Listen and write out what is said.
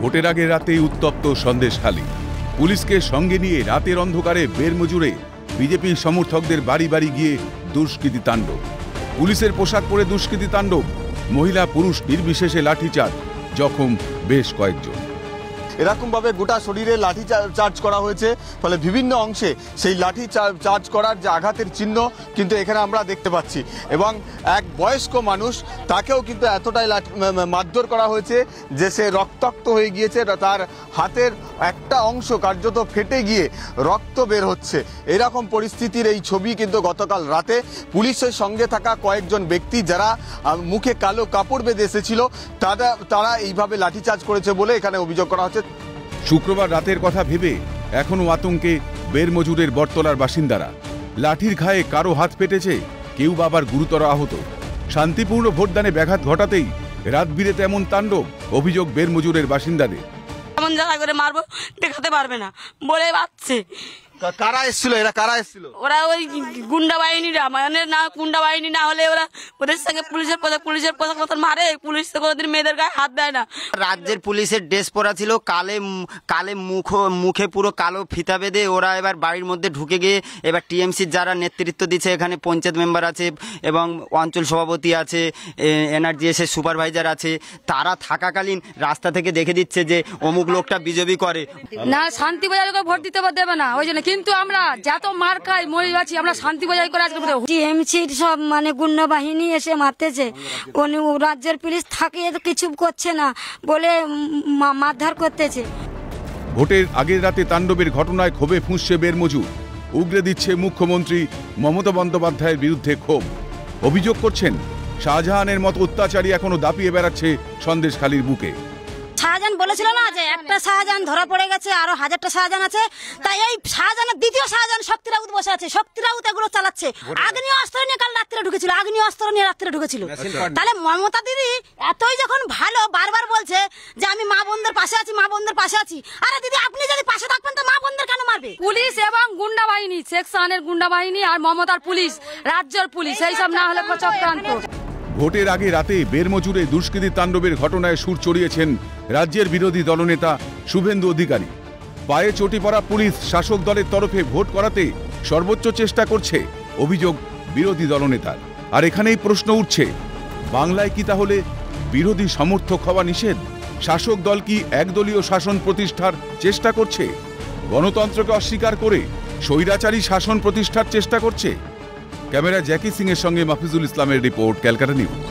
ভোটের আগে রাতেই উত্তপ্ত সন্দেশখালী। পুলিশকে সঙ্গে নিয়ে রাতের অন্ধকারে বেরমজুরে বিজেপি সমর্থকদের বাড়ি বাড়ি গিয়ে দুষ্কৃতী তাণ্ডব। পুলিশের পোশাক পরে দুষ্কৃতী তাণ্ডব, মহিলা পুরুষ নির্বিশেষে লাঠিচার্জ, জখম বেশ কয়েকজন। এরকমভাবে গোটা শরীরে লাঠি চার্জ করা হয়েছে, ফলে বিভিন্ন অংশে সেই লাঠি চার্জ করার যে আঘাতের চিহ্ন কিন্তু এখানে আমরা দেখতে পাচ্ছি। এবং এক বয়স্ক মানুষ, তাকেও কিন্তু এতটাই মারধর করা হয়েছে যে সে রক্তাক্ত হয়ে গিয়েছে, তার হাতের একটা অংশ কার্যত ফেটে গিয়ে রক্ত বের হচ্ছে। এরকম পরিস্থিতির এই ছবি কিন্তু গতকাল রাতে পুলিশের সঙ্গে থাকা কয়েকজন ব্যক্তি যারা মুখে কালো কাপড় বেঁধে এসেছিল তারা এইভাবে লাঠিচার্জ করেছে বলে এখানে অভিযোগ করা হচ্ছে। শুক্রবার রাতের কথা ভেবে এখনও আতঙ্কে বেরমজুরের বটতলার বাসিন্দারা। লাঠির ঘায়ে কারো হাত পেটেছে, কেউ বা আবার গুরুতর আহত। শান্তিপূর্ণ ভোটদানে ব্যাঘাত ঘটাতেই রাত বিরেতে এমন তাণ্ডব, অভিযোগ বেরমজুরের বাসিন্দাদের। এমন জায়গা করে মারবো দেখাতে পারবে না বলে বাচ্চে। কারা এসেছিল? এরা কারা এসেছিল? ওরা ওই গুন্ডা বাহিনীরা, মানে না গুন্ডা বাহিনী না হলে ওরা ওদের সঙ্গে পুলিশের পোশাক মতন মারে। পুলিশ তো কোনোদিন মেয়েদের গায়ে হাত দেয় না। রাজ্যের পুলিশের ড্রেস পরা ছিল, কালে মুখে পুরো কালো ফিতা বেঁধে ওরা এবার বাড়ির মধ্যে ঢুকে গিয়ে এবার টিএমসির যারা নেতৃত্ব দিচ্ছে, এখানে পঞ্চায়েত মেম্বার আছে এবং অঞ্চল সভাপতি আছে, এনআরজিএসের সুপারভাইজার আছে, তারা থাকাকালীন রাস্তা থেকে দেখে দিচ্ছে যে অমুক লোকটা বিজেপি করে না, শান্তি বজায় করে ভোট দিতে দেবে না ওই জন্য। কিন্তু আমরা যত মার খাই মরে যাচ্ছি, আমরা শান্তি বজায় করে আজকে টিএমসির সব মানে গুন্ডা বাহিনী এসে মারতেছে। রাজ্যের পুলিশ থাকে কিছু করছে না বলে মারধর করতেছে। ভোটের আগের রাতে তাণ্ডবের ঘটনায় ক্ষোভে ফুঁসছে বেরমজুর। উগরে দিচ্ছে মুখ্যমন্ত্রী মমতা বন্দ্যোপাধ্যায়ের বিরুদ্ধে ক্ষোভ। অভিযোগ করছেন, শাহজাহানের মতো অত্যাচারী এখনো দাপিয়ে বেড়াচ্ছে সন্দেশখালীর বুকে। শাহজাহান বলেছিল না যে একটা শাহজাহান ধরা পড়ে গেছে, আরো হাজারটা শাহজাহান আছে, তাই এই শাহজাহানের দ্বিতীয় শাহজাহান শক্তি রাউত বসে আছে। শক্তি রাউত এগুলো চালাচ্ছে। আগ্নেয় অস্ত্র নিয়ে কাল রাত্রে ঢুকেছিল, আগ্নেয় অস্ত্র নিয়ে রাত্রে ঢুকেছিল। তাহলে মমতা দিদি এতই যখন ভালো, বারবার বলছে যে আমি মা বোনদের পাশে আছি, মা বোনদের পাশে আছি। আরে দিদি, আপনি যদি পাশে থাকবেন তো মা বোনদের কেন মারবে? পুলিশ এবং গুন্ডা বাহিনী, সেকশনের গুন্ডা বাহিনী আর মমতার পুলিশ, রাজ্যের পুলিশ, এইসব না হলে চক্রান্ত। ভোটের আগে রাতে বেরমজুরে দুষ্কৃতী তাণ্ডবের ঘটনায় সুর চড়িয়েছেন রাজ্যের বিরোধী দলনেতা শুভেন্দু অধিকারী। পায়ে চটি পড়া পুলিশ শাসক দলের তরফে ভোট করাতে সর্বোচ্চ চেষ্টা করছে, অভিযোগ বিরোধী দলনেতার। আর এখানেই প্রশ্ন উঠছে, বাংলায় কি তাহলে বিরোধী সমর্থক হওয়া নিষেধ? শাসক দল কি একদলীয় শাসন প্রতিষ্ঠার চেষ্টা করছে? গণতন্ত্রকে অস্বীকার করে স্বৈরাচারী শাসন প্রতিষ্ঠার চেষ্টা করছে? ক্যামেরা জ্যাকি সিং এর সঙ্গে মাফিজুল ইসলামের রিপোর্ট, ক্যালকাটা নিউজ।